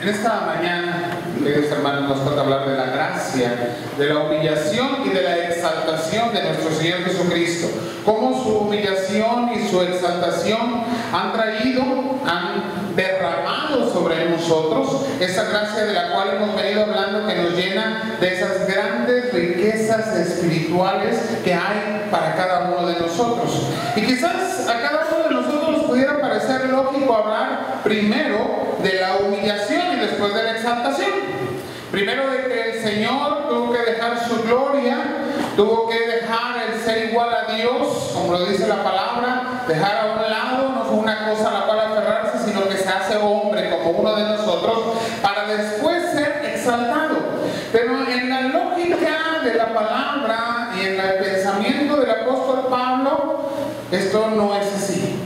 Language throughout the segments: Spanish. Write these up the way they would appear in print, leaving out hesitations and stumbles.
En esta mañana, queridos hermanos, nos toca hablar de la gracia, de la humillación y de la exaltación de nuestro Señor Jesucristo. Cómo su humillación y su exaltación han derramado sobre nosotros esa gracia de la cual hemos venido hablando, que nos llena de esas grandes riquezas espirituales que hay para cada uno de nosotros. Y quizás a cada uno de nosotros pudiera parecer lógico hablar primero de la humillación y después de la exaltación. Primero de que el Señor tuvo que dejar su gloria, tuvo que dejar el ser igual a Dios, como lo dice la palabra, dejar a un lado, no fue una cosa a la cual aferrarse, sino que se hace hombre como uno de nosotros, para después ser exaltado. Pero en la lógica de la palabra y en el pensamiento del apóstol Pablo, esto no es así.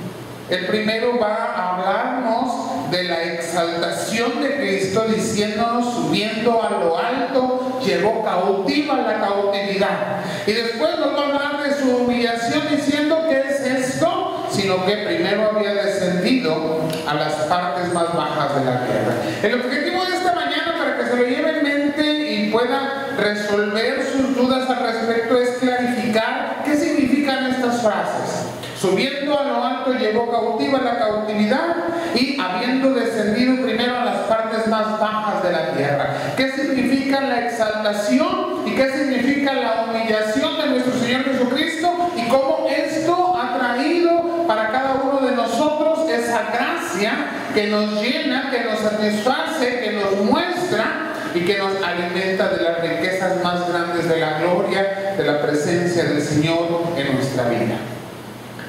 El primero va a hablarnos de la exaltación de Cristo, diciéndonos, subiendo a lo alto, llevó cautiva la cautividad. Y después nos va a hablar de su humillación, diciendo, ¿qué es esto? Sino que primero había descendido a las partes más bajas de la tierra. El objetivo de esta mañana, para que se lo lleve en mente y pueda resolver sus dudas al respecto, es clarificar qué significan estas frases. Subiendo a lo alto llevó cautiva la cautividad, y habiendo descendido primero a las partes más bajas de la tierra. ¿Qué significa la exaltación y qué significa la humillación de nuestro Señor Jesucristo? Y cómo esto ha traído para cada uno de nosotros esa gracia que nos llena, que nos satisface, que nos muestra y que nos alimenta de las riquezas más grandes de la gloria, de la presencia del Señor en nuestra vida.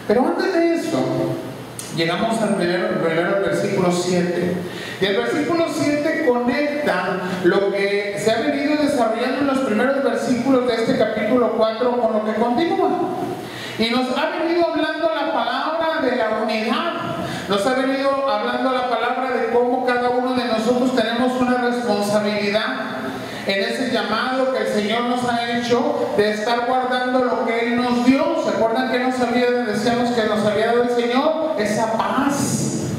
Pero antes de eso, llegamos al primero versículo 7. Y el versículo 7 conecta lo que se ha venido desarrollando en los primeros versículos de este capítulo 4 con lo que continúa. Y nos ha venido hablando la palabra de la unidad. Nos ha venido hablando la palabra de cómo cada uno de nosotros tenemos una responsabilidad en ese llamado que el Señor nos ha hecho de estar guardando lo que Él nos dio. ¿Se acuerdan que decíamos que nos había dado el Señor? Esa paz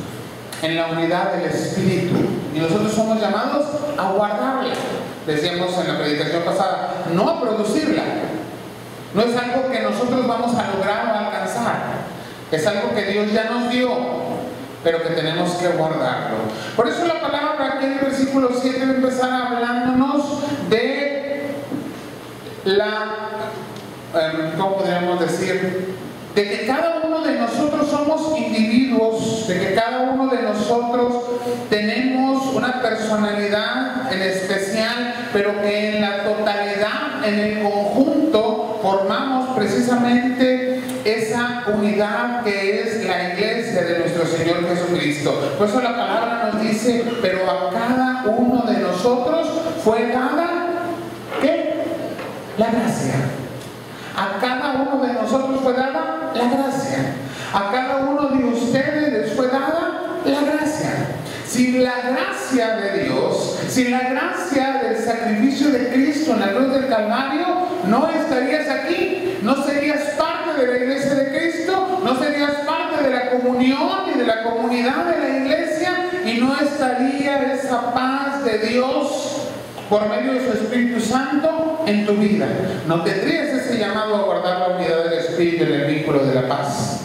en la unidad del Espíritu. Y nosotros somos llamados a guardarla. Decíamos en la predicación pasada, no a producirla. No es algo que nosotros vamos a lograr o a alcanzar. Es algo que Dios ya nos dio, pero que tenemos que guardarlo. Por eso la palabra aquí en el versículo 7 va a empezar hablándonos de ¿cómo podríamos decir? De que cada uno de nosotros somos individuos, de que cada uno de nosotros tenemos una personalidad en especial, pero que en la totalidad, en el conjunto, formamos precisamente esa unidad que es la iglesia de nuestro Señor Jesucristo. Por eso la palabra nos dice, pero a cada uno de nosotros fue dada, ¿qué? La gracia. A cada uno de nosotros fue dada la gracia. A cada uno de ustedes les fue dada la gracia. Sin la gracia de Dios, sin la gracia del sacrificio de Cristo en la cruz del Calvario, no estarías aquí, no serías parte de la iglesia de Cristo, no serías parte de la comunión y de la comunidad de la iglesia, y no estaría esa paz de Dios por medio de su Espíritu Santo en tu vida. No tendrías ese llamado a guardar la unidad del Espíritu en el vínculo de la paz.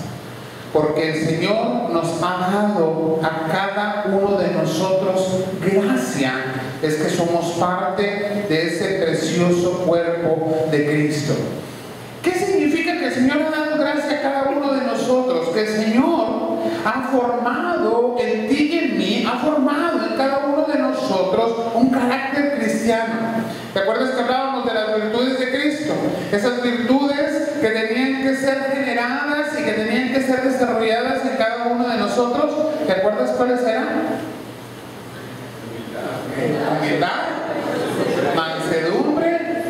Porque el Señor nos ha dado a cada uno de nosotros gracia. Es que somos parte de ese precioso cuerpo de Cristo. ¿Qué significa que el Señor ha dado gracia a cada uno de nosotros? Que el Señor ha formado en ti y en mí, ha formado en cada uno de nosotros un carácter cristiano. ¿Te acuerdas que hablábamos de las virtudes de Cristo? Esas virtudes que tenían que ser generadas y que tenían que ser desarrolladas en cada uno de nosotros. ¿Te acuerdas cuáles eran? Humildad, mansedumbre,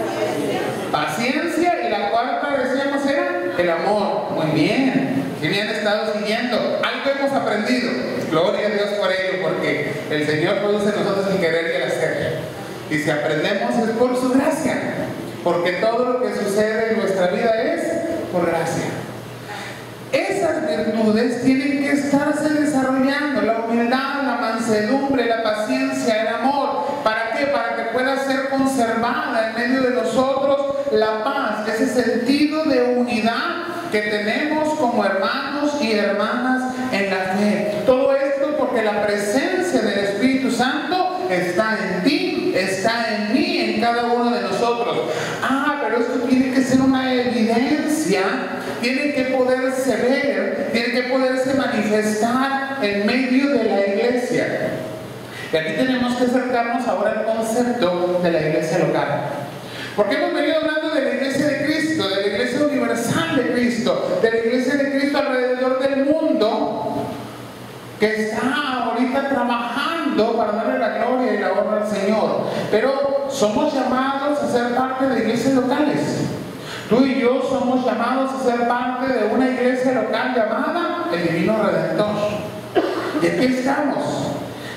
paciencia, y la cuarta, decíamos, era el amor. Muy bien, que me han estado siguiendo. Algo hemos aprendido. Gloria a Dios por ello, porque el Señor produce en nosotros el querer y el hacer. Y si aprendemos es por su gracia, porque todo lo que sucede en nuestra vida es por gracia. Esas virtudes tienen que estarse desarrollando: la humildad, la mansedumbre, la paciencia, el amor. ¿Para qué? Para que pueda ser conservada en medio de nosotros la paz, ese sentido de unidad que tenemos como hermanos y hermanas en la fe. Todo esto porque la presencia del Espíritu Santo está en ti, está en mí, en cada uno de nosotros. Pero esto tiene que ser una evidencia, tiene que poderse ver, tiene que poderse manifestar en medio de la iglesia. Y aquí tenemos que acercarnos ahora al concepto de la iglesia local. Porque hemos venido hablando de la iglesia de Cristo, de la iglesia universal de Cristo, de la iglesia de Cristo alrededor del mundo, que está ahorita trabajando para darle la gloria y la honra al Señor. Pero somos llamados a ser parte de iglesias locales. Tú y yo somos llamados a ser parte de una iglesia local llamada el Divino Redentor. Y aquí estamos.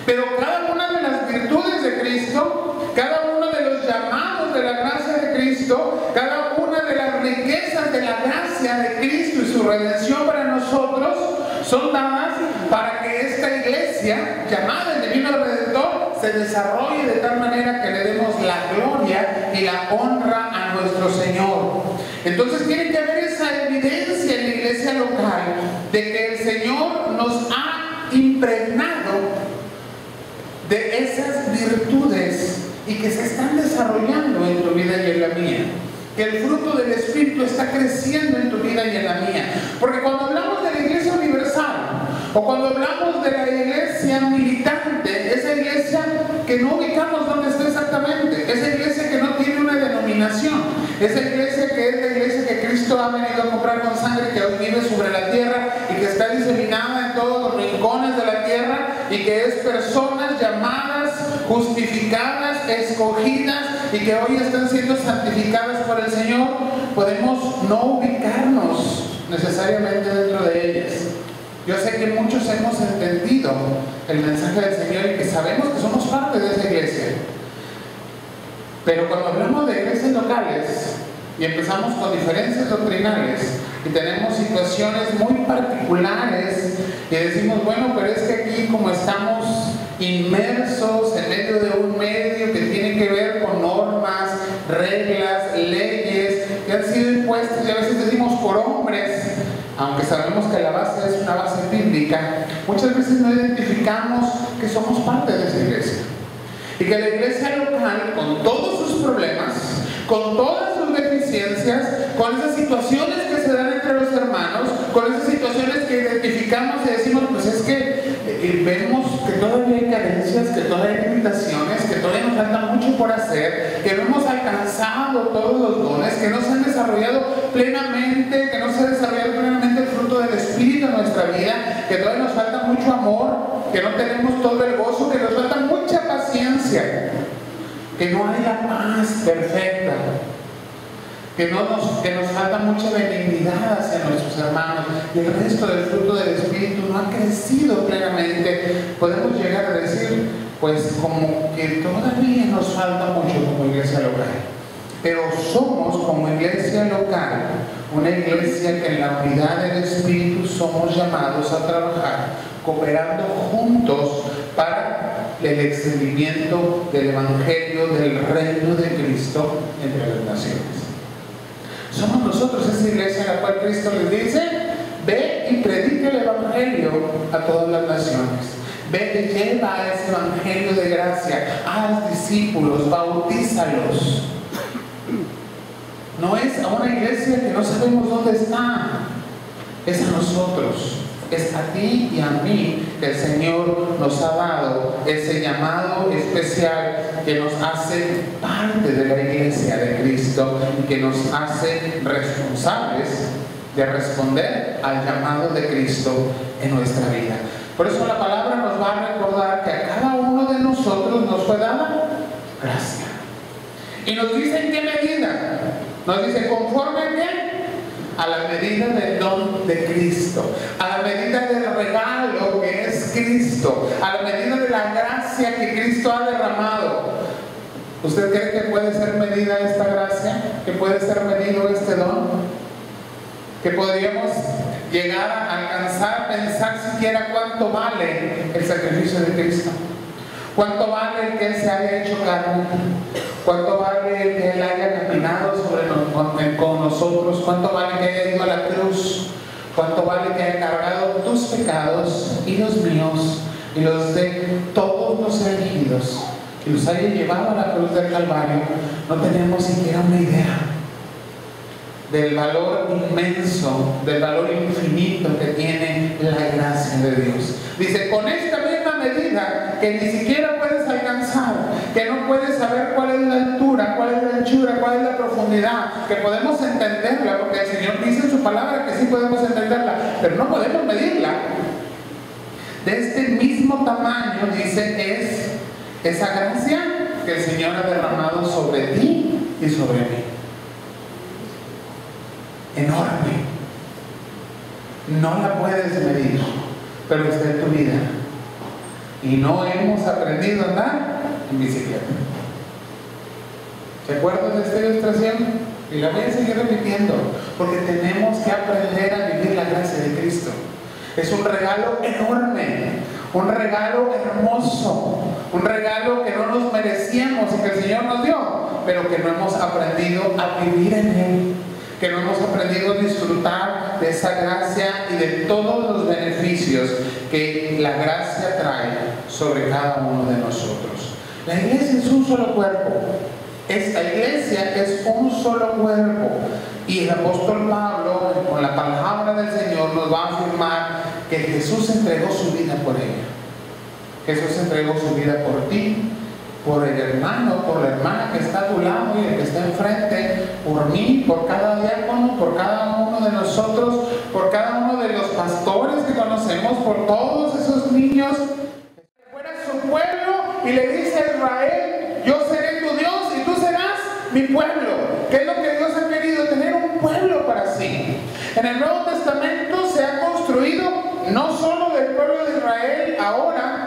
Pero cada una de las virtudes de Cristo, cada uno de los llamados de la gracia de Cristo, cada una de las riquezas de la gracia de Cristo y su redención para nosotros, son dadas para que esta iglesia llamada el Divino Redentor se desarrolle de tal manera que le demos la gloria y la honra a nuestro Señor. Entonces tiene que haber esa evidencia en la iglesia local de que el Señor nos ha impregnado de esas virtudes y que se están desarrollando en tu vida y en la mía. Que el fruto del Espíritu está creciendo en tu vida y en la mía. Porque cuando hablamos de la iglesia universal, o cuando hablamos de la iglesia militante, esa iglesia que no ubicamos dónde está exactamente, esa iglesia que no tiene una denominación, esa iglesia que es la iglesia que Cristo ha venido a comprar con sangre, que hoy vive sobre la tierra y que está diseminada en todos los rincones de la tierra, y que es personas llamadas, justificadas, escogidas, y que hoy están siendo santificadas por el Señor, podemos no ubicarnos necesariamente dentro de ellas. Yo sé que muchos hemos entendido el mensaje del Señor y que sabemos que somos parte de esa iglesia. Pero cuando hablamos de iglesias locales y empezamos con diferencias doctrinales y tenemos situaciones muy particulares y decimos, bueno, pero es que aquí como estamos inmersos en medio de un medio que tiene que ver con normas, reglas, leyes que han sido impuestas y a veces decimos por hombres, aunque sabemos que la base es una base bíblica, muchas veces no identificamos que somos parte de esa iglesia. Y que la iglesia local, con todos sus problemas, con todas sus deficiencias, con esas situaciones que se dan entre los hermanos, con esas situaciones que identificamos y decimos, pues es que vemos que todavía hay carencias, que todavía hay limitaciones, que todavía nos falta mucho por hacer, que no hemos alcanzado todos los dones, que no se han desarrollado plenamente, que no se ha desarrollado plenamente el fruto del Espíritu en nuestra vida, que todavía nos falta mucho amor, que no tenemos todo el gozo, que nos falta mucha paciencia, que no hay la paz perfecta, que nos falta mucha benignidad hacia nuestros hermanos, y el resto del fruto del Espíritu no ha crecido plenamente. Podemos llegar a decir, pues como que todavía nos falta mucho como iglesia local. Pero somos como iglesia local, una iglesia que en la unidad del Espíritu somos llamados a trabajar, cooperando juntos para el extendimiento del Evangelio, del reino de Cristo entre las naciones. Somos nosotros esa iglesia a la cual Cristo les dice, ve y predica el Evangelio a todas las naciones. Ve y lleva ese Evangelio de gracia, haz discípulos, bautízalos. No es a una iglesia que no sabemos dónde está, es a nosotros. Es a ti y a mí que el Señor nos ha dado ese llamado especial que nos hace parte de la iglesia de Cristo y que nos hace responsables de responder al llamado de Cristo en nuestra vida. Por eso la palabra nos va a recordar que a cada uno de nosotros nos fue dada gracia. Y nos dice en qué medida. Nos dice conforme a qué. A la medida del don de Cristo, a la medida del regalo que es Cristo, a la medida de la gracia que Cristo ha derramado. ¿Usted cree que puede ser medida esta gracia? ¿Que puede ser medido este don? ¿Que podríamos llegar a alcanzar a pensar siquiera cuánto vale el sacrificio de Cristo. ¿Cuánto vale el que Él se haya hecho carne? ¿Cuánto vale el que Él haya caminado con nosotros? ¿Cuánto vale que haya ido a la cruz? ¿Cuánto vale que haya cargado tus pecados y los míos y los de todos los elegidos? Que los haya llevado a la cruz del Calvario. No tenemos siquiera una idea del valor inmenso, del valor infinito que tiene la gracia de Dios. Dice, con esta misma medida que ni siquiera puedes alcanzar, que no puedes saber cuál es la altura, cuál es la anchura, cuál es la profundidad, que podemos entenderla, porque el Señor dice en su palabra que sí podemos entenderla, pero no podemos medirla. De este mismo tamaño, dice, es esa gracia que el Señor ha derramado sobre ti y sobre mí. Enorme. No la puedes medir, pero está en tu vida. Y no hemos aprendido a andar en bicicleta. ¿Se acuerdan de esta ilustración? Y la voy a seguir repitiendo, porque tenemos que aprender a vivir la gracia de Cristo. Es un regalo enorme, un regalo hermoso, un regalo que no nos merecíamos y que el Señor nos dio, pero que no hemos aprendido a vivir en Él, que no hemos aprendido a disfrutar de esa gracia y de todos los beneficios que la gracia trae sobre cada uno de nosotros. La iglesia es un solo cuerpo. Esta iglesia es un solo cuerpo. Y el apóstol Pablo, con la palabra del Señor, nos va a afirmar que Jesús entregó su vida por ella. Jesús entregó su vida por ti, por el hermano, por la hermana que está a tu lado y el que está enfrente, por mí, por cada diácono, por cada uno de nosotros, por cada uno de los pastores que conocemos, por todos esos niños. Fuera su pueblo y le dice a Israel, yo seré tu Dios y tú serás mi pueblo. ¿Qué es lo que Dios ha querido? Tener un pueblo para sí. En el Nuevo Testamento se ha construido no solo del pueblo de Israel ahora,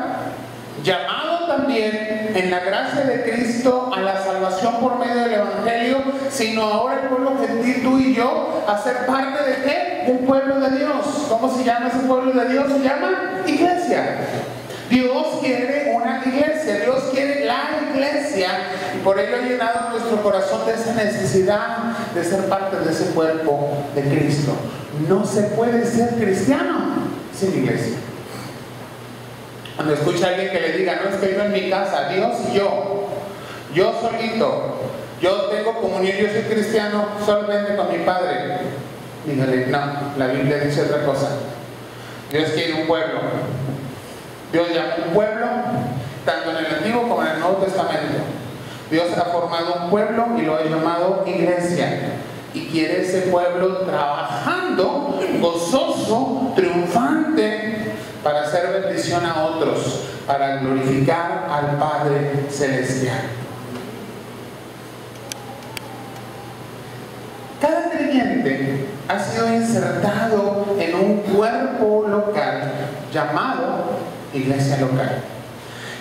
llamado también en la gracia de Cristo a la salvación por medio del Evangelio, sino ahora el pueblo gentil, tú y yo, a ser parte de ¿qué? Del pueblo de Dios. ¿Cómo se llama ese pueblo de Dios? Se llama iglesia. Dios quiere una iglesia, Dios quiere la iglesia, y por ello ha llenado nuestro corazón de esa necesidad de ser parte de ese cuerpo de Cristo. No se puede ser cristiano sin iglesia. Cuando escucha a alguien que le diga, no, es que yo en mi casa, Dios y yo solito, yo tengo comunión, yo soy cristiano solamente con mi padre, dígale, no, la Biblia dice otra cosa. Dios quiere un pueblo. Dios llama un pueblo, tanto en el Antiguo como en el Nuevo Testamento. Dios ha formado un pueblo y lo ha llamado iglesia. Y quiere ese pueblo trabajando, gozoso, triunfante, para hacer bendición a otros, para glorificar al Padre Celestial. Cada creyente ha sido insertado en un cuerpo local llamado iglesia local.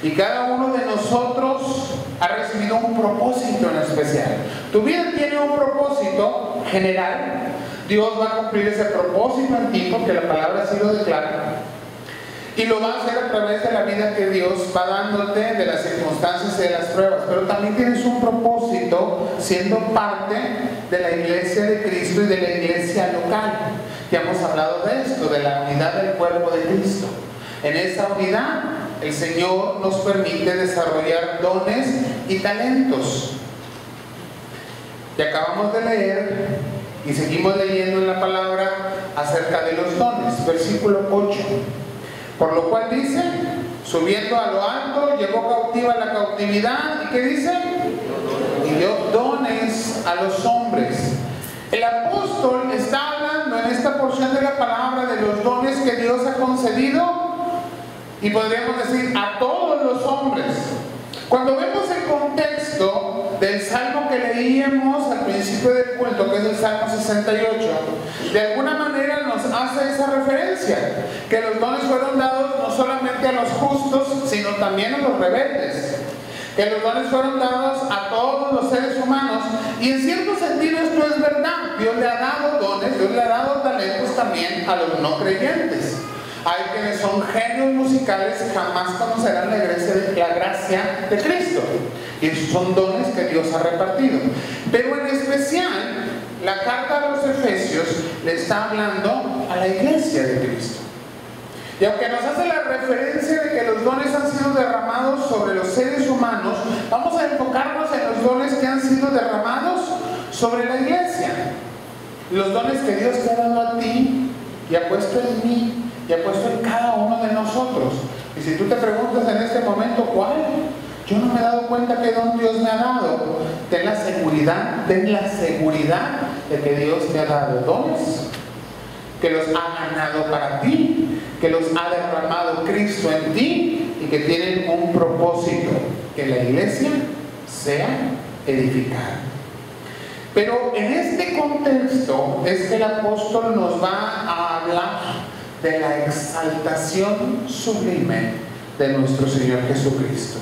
Y cada uno de nosotros ha recibido un propósito en especial. Tu vida tiene un propósito general. Dios va a cumplir ese propósito en ti porque la palabra así lo declara. Y lo va a hacer a través de la vida que Dios va dándote, de las circunstancias y de las pruebas. Pero también tienes un propósito siendo parte de la iglesia de Cristo y de la iglesia local. Ya hemos hablado de esto, de la unidad del cuerpo de Cristo. En esa unidad, el Señor nos permite desarrollar dones y talentos. Y acabamos de leer y seguimos leyendo en la palabra acerca de los dones. Versículo 8. Por lo cual dice, subiendo a lo alto, llevó cautiva la cautividad. ¿Y qué dice? Y dio dones a los hombres. El apóstol está hablando en esta porción de la palabra de los dones que Dios ha concedido. Y podríamos decir a todos los hombres. Cuando vemos el contexto del salmo que leíamos al principio del culto, que es el Salmo 68, de alguna manera nos hace esa referencia, que los dones fueron dados no solamente a los justos, sino también a los rebeldes. que los dones fueron dados a todos los seres humanos, y en cierto sentido esto es verdad. Dios le ha dado dones, Dios le ha dado talentos también a los no creyentes. Hay quienes son genios musicales y jamás conocerán la gracia de Cristo, y esos son dones que Dios ha repartido. Pero en especial la carta a los Efesios le está hablando a la iglesia de Cristo. Y aunque nos hace la referencia de que los dones han sido derramados sobre los seres humanos, vamos a enfocarnos en los dones que han sido derramados sobre la iglesia. Los dones que Dios te ha dado a ti y ha puesto en mí y ha puesto en cada uno de nosotros. Y si tú te preguntas en este momento, ¿cuál? Yo no me he dado cuenta qué don Dios me ha dado. Ten la seguridad de que Dios te ha dado dones, que los ha ganado para ti, que los ha derramado Cristo en ti y que tienen un propósito, que la iglesia sea edificada. Pero en este contexto es que el apóstol nos va a hablar de la exaltación sublime de nuestro Señor Jesucristo.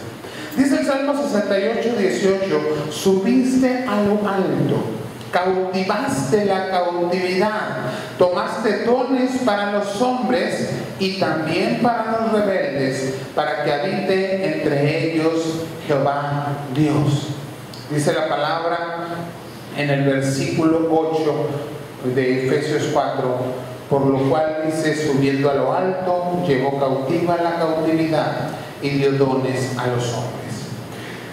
Dice el Salmo 68, 18: subiste a lo alto, cautivaste la cautividad, tomaste dones para los hombres y también para los rebeldes, para que habite entre ellos Jehová Dios. Dice la palabra en el versículo 8 de Efesios 4, por lo cual dice: subiendo a lo alto, llevó cautiva la cautividad y dio dones a los hombres.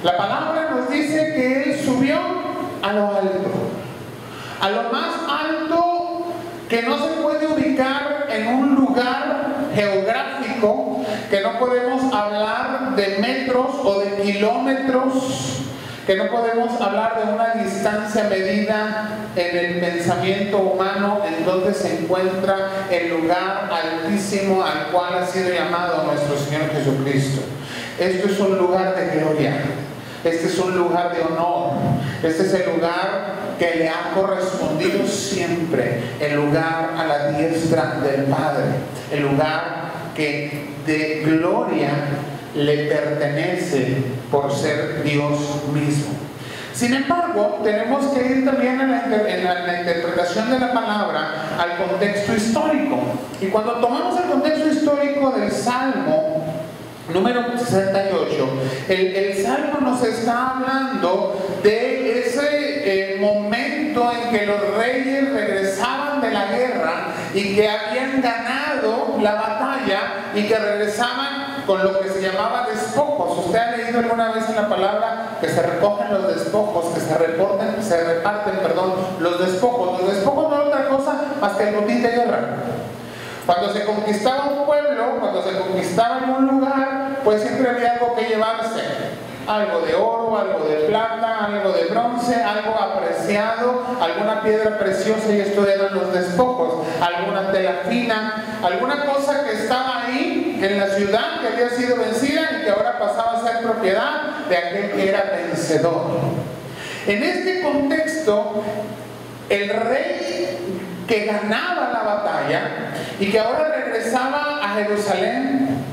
La palabra nos dice que Él subió a lo alto, a lo más alto, que no se puede ubicar en un lugar geográfico, que no podemos hablar de metros o de kilómetros, que no podemos hablar de una distancia medida en el pensamiento humano, en donde se encuentra el lugar altísimo al cual ha sido llamado nuestro Señor Jesucristo. Esto es un lugar de gloria, este es un lugar de honor, este es el lugar que le ha correspondido siempre, el lugar a la diestra del Padre, el lugar que de gloria le pertenece por ser Dios mismo. Sin embargo, tenemos que ir también en la interpretación de la palabra al contexto histórico. Y cuando tomamos el contexto histórico del Salmo número 68, el Salmo nos está hablando de ese momento en que los reyes regresaban de la guerra y que habían ganado la batalla y que regresaban con lo que se llamaba despojos. ¿Usted ha leído alguna vez en la palabra que se recogen los despojos, que se reparten los despojos? Los despojos no es otra cosa más que el botín de guerra. Cuando se conquistaba un pueblo, cuando se conquistaba un lugar, pues siempre había algo que llevarse. Algo de oro, algo de plata, algo de bronce, algo apreciado, alguna piedra preciosa, y esto eran los despojos, alguna tela fina, alguna cosa que estaba ahí en la ciudad que había sido vencida y que ahora pasaba a ser propiedad de aquel que era vencedor. En este contexto, el rey que ganaba la batalla y que ahora regresaba a Jerusalén,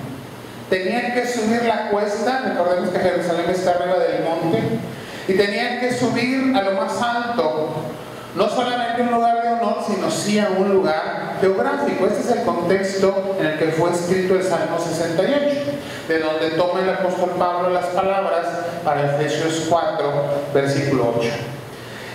tenían que subir la cuesta. Recordemos que Jerusalén está arriba del monte, y tenían que subir a lo más alto, no solamente a un lugar de honor, sino sí a un lugar geográfico. Este es el contexto en el que fue escrito el Salmo 68, de donde toma el apóstol Pablo las palabras para Efesios 4, versículo 8.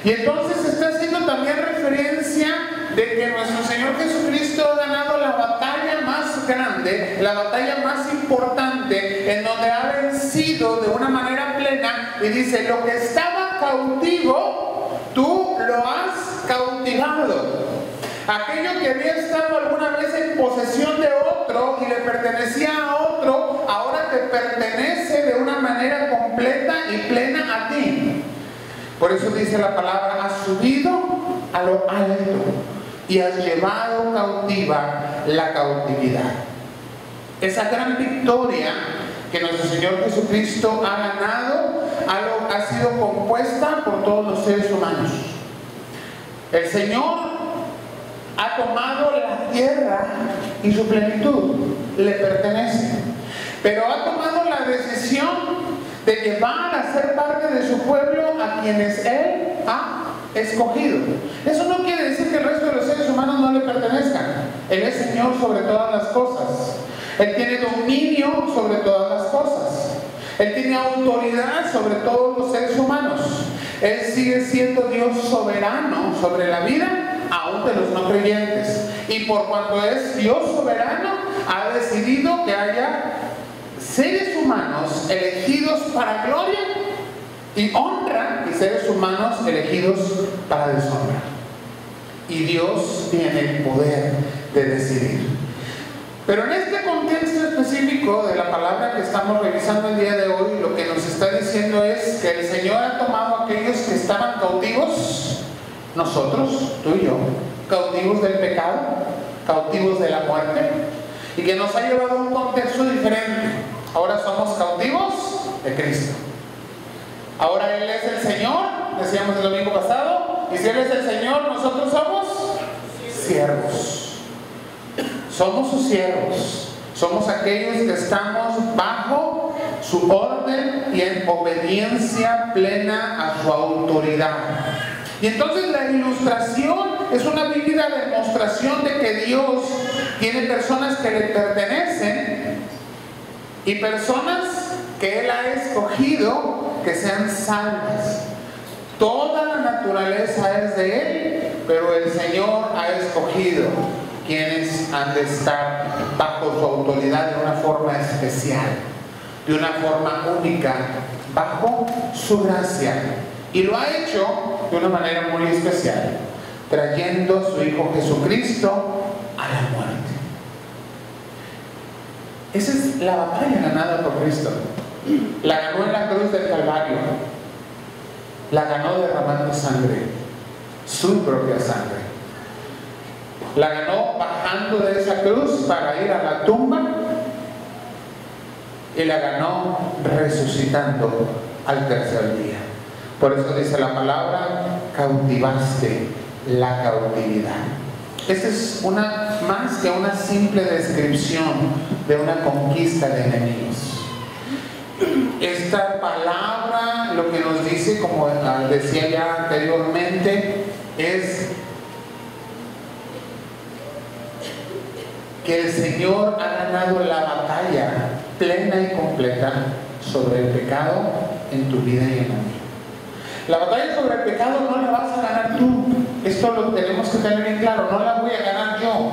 Y entonces está haciendo también referencia de que nuestro Señor Jesucristo ha ganado la batalla más grande, la batalla más importante, en donde ha vencido de una manera plena, y dice: lo que estaba cautivo, tú lo has cautivado. Aquello que había estado alguna vez en posesión de otro y le pertenecía a otro, ahora te pertenece de una manera completa y plena a ti. Por eso dice la palabra: has subido a lo alto y has llevado cautiva la cautividad. Esa gran victoria que nuestro Señor Jesucristo ha ganado ha sido compuesta por todos los seres humanos. El Señor ha tomado la tierra y su plenitud le pertenece, pero ha tomado la decisión de llevar a ser parte de su pueblo a quienes Él ha escogido. Eso no quiere decir que el resto de los seres humanos no le pertenezcan. Él es Señor sobre todas las cosas. Él tiene dominio sobre todas las cosas. Él tiene autoridad sobre todos los seres humanos. Él sigue siendo Dios soberano sobre la vida aún de los no creyentes. Y por cuanto es Dios soberano, ha decidido que haya seres humanos elegidos para gloria y honra y seres humanos elegidos para deshonra. Y Dios tiene el poder de decidir. Pero en este contexto específico de la palabra que estamos revisando el día de hoy, lo que nos está diciendo es que el Señor ha tomado a aquellos que estaban cautivos, nosotros, tú y yo, cautivos del pecado, cautivos de la muerte, y que nos ha llevado a un contexto diferente. Ahora somos cautivos de Cristo. Ahora Él es el Señor, decíamos el domingo pasado, y si Él es el Señor, nosotros somos siervos. Somos sus siervos. Somos aquellos que estamos bajo su orden y en obediencia plena a su autoridad. Y entonces la ilustración es una vívida demostración de que Dios tiene personas que le pertenecen y personas que Él ha escogido que sean salvas. Toda la naturaleza es de Él, pero el Señor ha escogido quienes han de estar bajo su autoridad de una forma especial, de una forma única, bajo su gracia. Y lo ha hecho de una manera muy especial, trayendo a su Hijo Jesucristo a la muerte. Esa es la batalla ganada por Cristo. La ganó en la cruz del Calvario. La ganó derramando sangre, su propia sangre. La ganó bajando de esa cruz para ir a la tumba y la ganó resucitando al tercer día. Por eso dice la palabra, cautivaste la cautividad. Esta es más que una simple descripción de una conquista de enemigos. Esta palabra lo que nos dice, como decía ya anteriormente, es que el Señor ha ganado la batalla plena y completa sobre el pecado en tu vida y en la mía. La batalla sobre el pecado no la vas a ganar tú. Esto lo tenemos que tener bien claro. No la voy a ganar yo.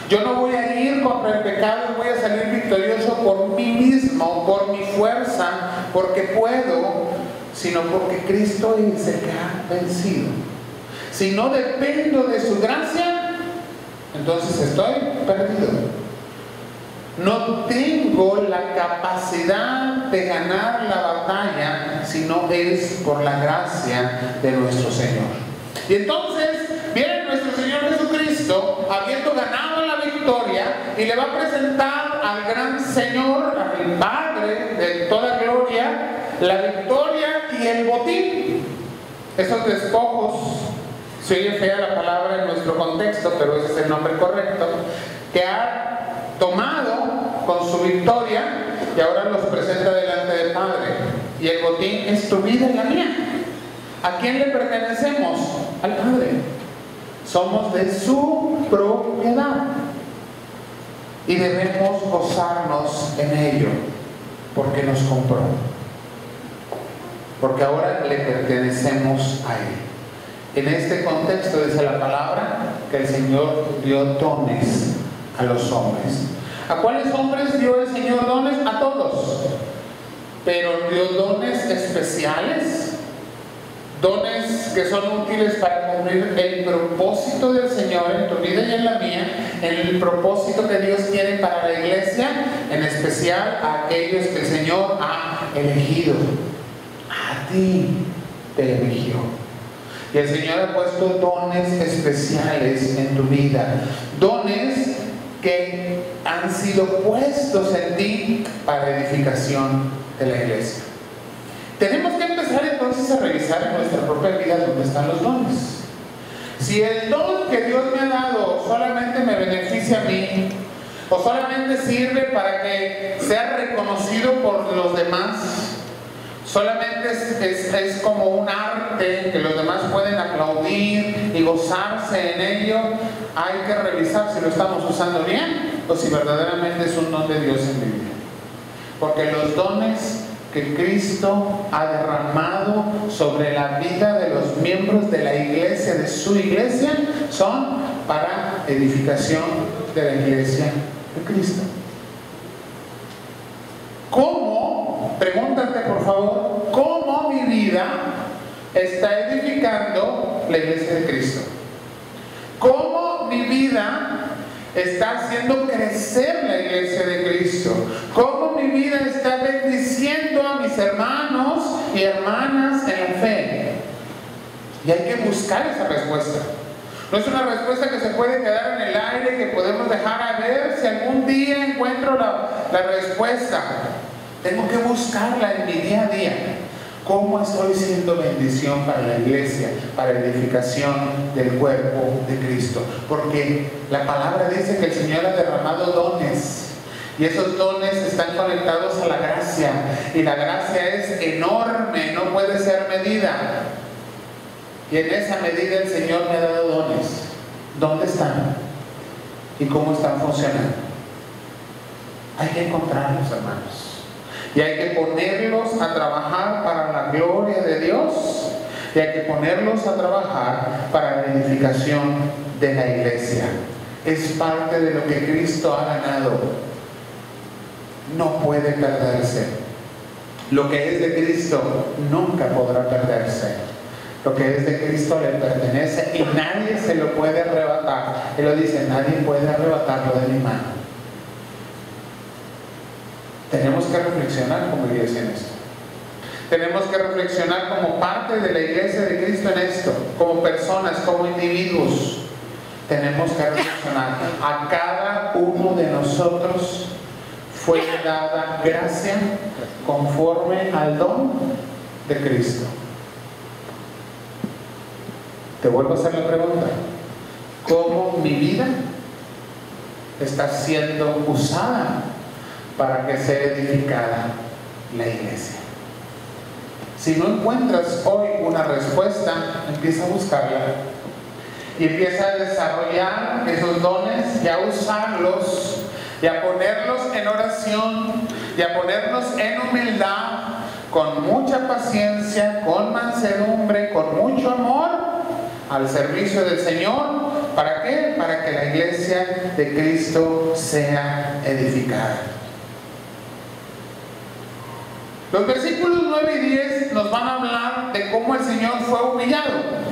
Yo no voy a ir contra el pecado y voy a salir victorioso por mí mismo, por mi fuerza, porque puedo, sino porque Cristo es el que ha vencido. Si no dependo de su gracia, entonces estoy perdido. No tengo la capacidad de ganar la batalla si no es por la gracia de nuestro Señor. Y entonces viene nuestro Señor Jesucristo, habiendo ganado la victoria, y le va a presentar al gran Señor, al Padre de toda gloria, la victoria y el botín. Esos despojos, se oye fea la palabra en nuestro contexto, pero ese es el nombre correcto, que ha tomado con su victoria y ahora los presenta delante del Padre. Y el botín es tu vida y la mía. ¿A quién le pertenecemos? Al Padre. Somos de su propiedad y debemos gozarnos en ello porque nos compró, porque ahora le pertenecemos a Él. En este contexto dice la palabra que el Señor dio dones a los hombres. ¿A cuáles hombres dio el Señor dones? A todos. Pero dio dones especiales, dones que son útiles para cumplir el propósito del Señor en tu vida y en la mía, el propósito que Dios tiene para la iglesia, en especial a aquellos que el Señor ha elegido. A ti te eligió. Y el Señor ha puesto dones especiales en tu vida, dones que han sido puestos en ti para edificación de la iglesia. Tenemos que empezar entonces a revisar en nuestra propia vida dónde están los dones. Si el don que Dios me ha dado solamente me beneficia a mí, o solamente sirve para que sea reconocido por los demás, Solamente es como un arte que los demás pueden aplaudir y gozarse en ello. Hay que revisar si lo estamos usando bien o si verdaderamente es un don de Dios en mi vida. Porque los dones que Cristo ha derramado sobre la vida de los miembros de la iglesia, de su iglesia, son para edificación de la iglesia de Cristo. ¿Cómo? Pregúntate por favor, ¿cómo mi vida está edificando la iglesia de Cristo? ¿Cómo mi vida está haciendo crecer la iglesia de Cristo? ¿Cómo mi vida está bendiciendo a mis hermanos y hermanas en la fe? Y hay que buscar esa respuesta. No es una respuesta que se puede quedar en el aire, que podemos dejar a ver si algún día encuentro la respuesta. Tengo que buscarla en mi día a día. ¿Cómo estoy siendo bendición para la iglesia, para la edificación del cuerpo de Cristo? Porque la palabra dice que el Señor ha derramado dones. Y esos dones están conectados a la gracia. Y la gracia es enorme, no puede ser medida. Y en esa medida el Señor me ha dado dones. ¿Dónde están? ¿Y cómo están funcionando? Hay que encontrarlos, hermanos. Y hay que ponerlos a trabajar para la gloria de Dios. Y hay que ponerlos a trabajar para la edificación de la iglesia. Es parte de lo que Cristo ha ganado. No puede perderse. Lo que es de Cristo nunca podrá perderse. Lo que es de Cristo le pertenece y nadie se lo puede arrebatar. Él lo dice, nadie puede arrebatarlo de mi mano. Tenemos que reflexionar como iglesia en esto. Tenemos que reflexionar como parte de la iglesia de Cristo en esto, como personas, como individuos. Tenemos que reflexionar. A cada uno de nosotros fue dada gracia conforme al don de Cristo. Te vuelvo a hacer la pregunta. ¿Cómo mi vida está siendo usada para que sea edificada la iglesia? Si no encuentras hoy una respuesta, empieza a buscarla y empieza a desarrollar esos dones y a usarlos y a ponerlos en oración y a ponerlos en humildad, con mucha paciencia, con mansedumbre, con mucho amor al servicio del Señor. ¿Para qué? Para que la iglesia de Cristo sea edificada. Los versículos 9 y 10 nos van a hablar de cómo el Señor fue humillado.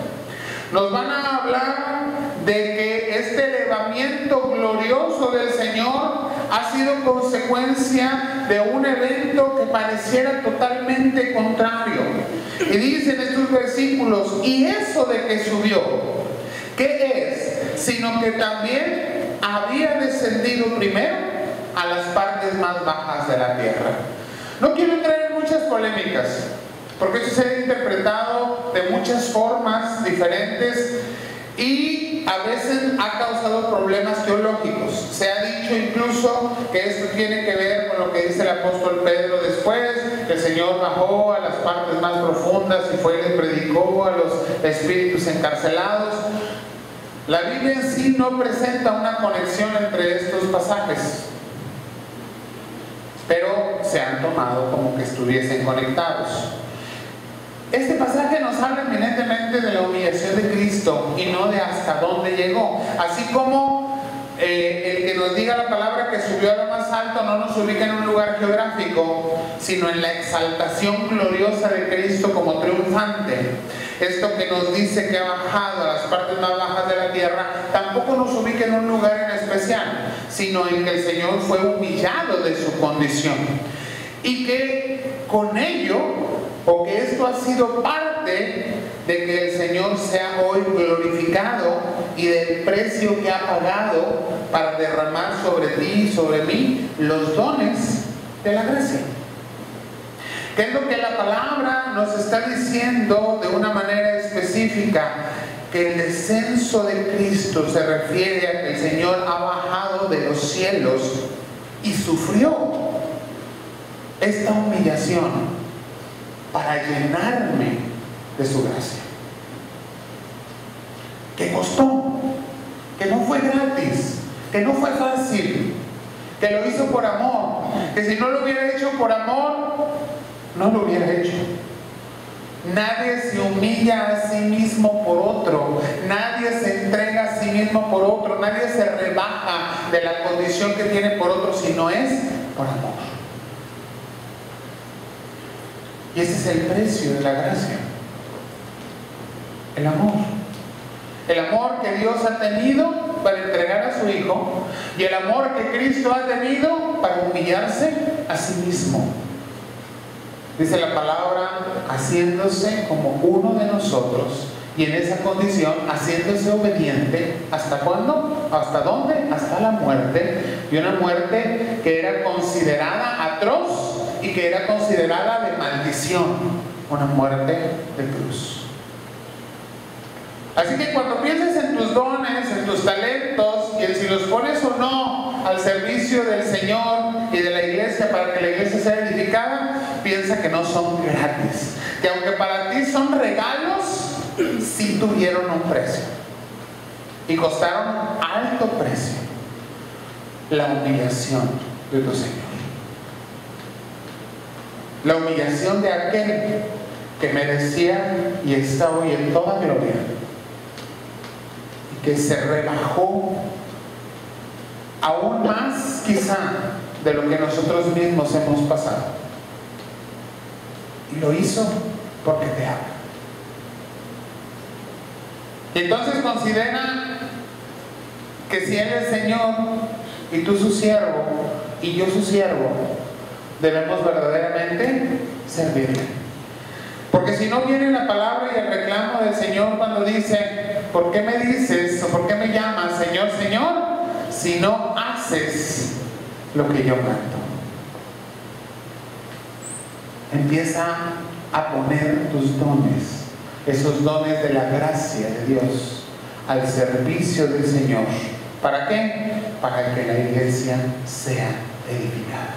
Nos van a hablar de que este elevamiento glorioso del Señor ha sido consecuencia de un evento que pareciera totalmente contrario. Y dicen estos versículos, y eso de que subió, ¿qué es? Sino que también había descendido primero a las partes más bajas de la tierra. No quiero entrar en muchas polémicas, porque esto se ha interpretado de muchas formas diferentes y a veces ha causado problemas teológicos. Se ha dicho incluso que esto tiene que ver con lo que dice el apóstol Pedro después, que el Señor bajó a las partes más profundas y fue y les predicó a los espíritus encarcelados. La Biblia en sí no presenta una conexión entre estos pasajes, pero se han tomado como que estuviesen conectados. Este pasaje nos habla eminentemente de la humillación de Cristo y no de hasta dónde llegó. Así como el que nos diga la palabra que subió a lo más alto no nos ubica en un lugar geográfico, sino en la exaltación gloriosa de Cristo como triunfante. Esto que nos dice que ha bajado a las partes más bajas de la tierra tampoco nos ubica en un lugar en especial, sino en que el Señor fue humillado de su condición y que con ello, o que esto ha sido parte de que el Señor sea hoy glorificado y del precio que ha pagado para derramar sobre ti y sobre mí los dones de la gracia. ¿Qué es lo que la palabra nos está diciendo de una manera específica? Que el descenso de Cristo se refiere a que el Señor ha bajado de los cielos y sufrió esta humillación para llenarme de su gracia. Que costó, que no fue gratis, que no fue fácil, que lo hizo por amor, que si no lo hubiera hecho por amor, no lo hubiera hecho. Nadie se humilla a sí mismo por otro, nadie se entrega a sí mismo por otro, nadie se rebaja de la condición que tiene por otro si no es por amor. Y ese es el precio de la gracia, el amor. El amor que Dios ha tenido para entregar a su Hijo y el amor que Cristo ha tenido para humillarse a sí mismo. Dice la palabra, haciéndose como uno de nosotros, y en esa condición haciéndose obediente. ¿Hasta cuándo? ¿Hasta dónde? Hasta la muerte. Y una muerte que era considerada atroz y que era considerada de maldición. Una muerte de cruz. Así que cuando pienses en tus dones, en tus talentos, y en si los pones o no al servicio del Señor y de la iglesia para que la iglesia sea edificada, piensa que no son gratis. Que aunque para ti son regalos, sí tuvieron un precio. Y costaron alto precio. La humillación de tu Señor. La humillación de aquel que merecía y está hoy en toda gloria. Que se rebajó aún más quizá de lo que nosotros mismos hemos pasado, y lo hizo porque te ama. Y entonces considera que si Él es Señor y tú su siervo y yo su siervo, debemos verdaderamente servirle. Porque si no viene la palabra y el reclamo del Señor cuando dice, ¿por qué me dices o por qué me llamas Señor, Señor, si no haces lo que yo mando? Empieza a poner tus dones, esos dones de la gracia de Dios, al servicio del Señor. ¿Para qué? Para que la iglesia sea edificada,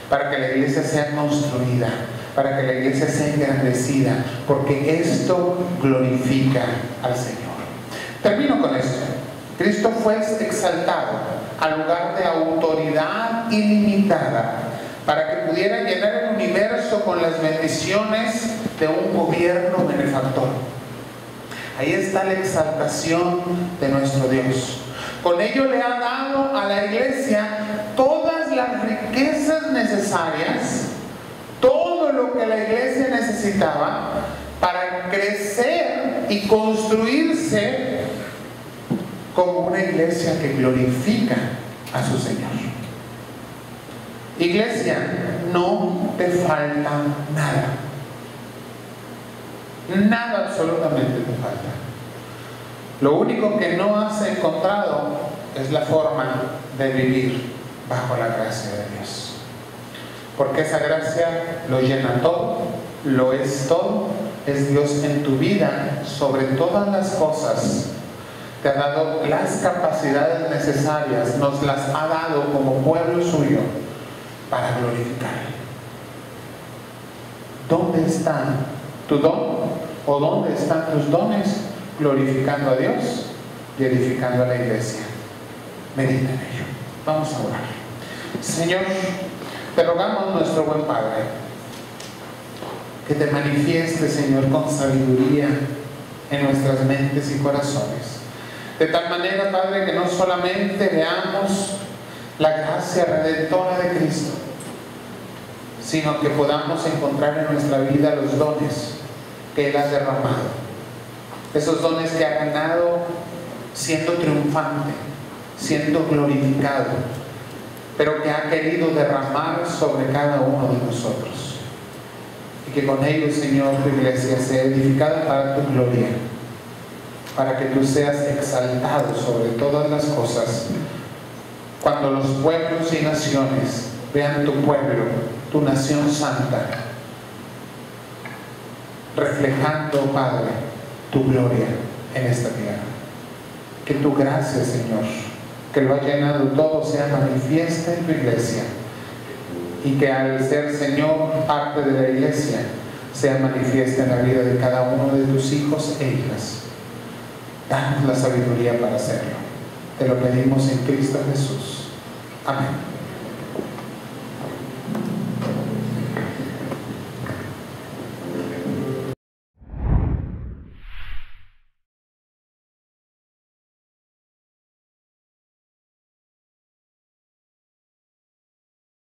para que la iglesia sea construida, para que la iglesia sea engrandecida, porque esto glorifica al Señor. Termino con esto. Cristo fue exaltado al lugar de autoridad ilimitada para que pudiera llenar el universo con las bendiciones de un gobierno benefactor. Ahí está la exaltación de nuestro Dios. Con ello le ha dado a la iglesia todas las riquezas necesarias, todo lo que la iglesia necesitaba para crecer y construirse como una iglesia que glorifica a su Señor. Iglesia, no te falta nada. Nada absolutamente te falta. Lo único que no has encontrado es la forma de vivir bajo la gracia de Dios. Porque esa gracia lo llena todo, lo es todo, es Dios en tu vida sobre todas las cosas. Te ha dado las capacidades necesarias, nos las ha dado como pueblo suyo para glorificarle. ¿Dónde está tu don? ¿O dónde están tus dones? Glorificando a Dios y edificando a la iglesia. Medita en ello. Vamos a orar. Señor, te rogamos, nuestro buen Padre, que te manifiestes, Señor, con sabiduría en nuestras mentes y corazones. De tal manera, Padre, que no solamente veamos la gracia redentora de Cristo, sino que podamos encontrar en nuestra vida los dones que Él ha derramado. Esos dones que ha ganado siendo triunfante, siendo glorificado, pero que ha querido derramar sobre cada uno de nosotros. Y que con ellos, Señor, tu iglesia sea edificada para tu gloria, para que tú seas exaltado sobre todas las cosas. Cuando los pueblos y naciones vean tu pueblo, tu nación santa, reflejando, Padre, tu gloria en esta tierra. Que tu gracia, Señor, que lo ha llenado todo, sea manifiesta en tu iglesia, y que al ser, Señor, parte de la iglesia, sea manifiesta en la vida de cada uno de tus hijos e hijas. Danos la sabiduría para hacerlo. Te lo pedimos en Cristo Jesús. Amén.